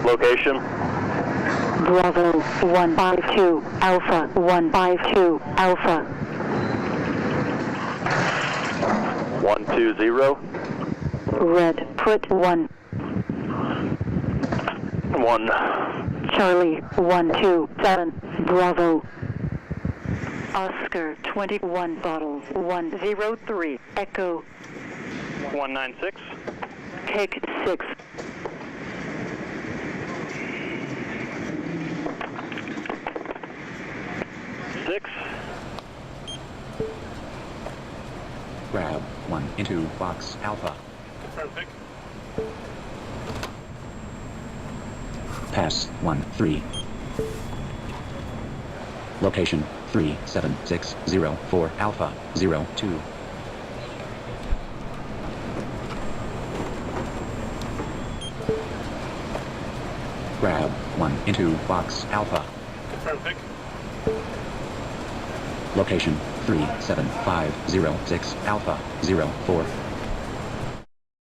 Location. Bravo 152 Alpha 152 Alpha. 120. Red put 1. 1. Charlie 127 Bravo. Oscar 21 bottle 103 Echo. 196. Take 6. Grab 1 into box Alpha. Perfect. Pass 1-3. Location 37604 Alpha 02. Grab 1 into box Alpha. Perfect. Location 37506 Alpha 04.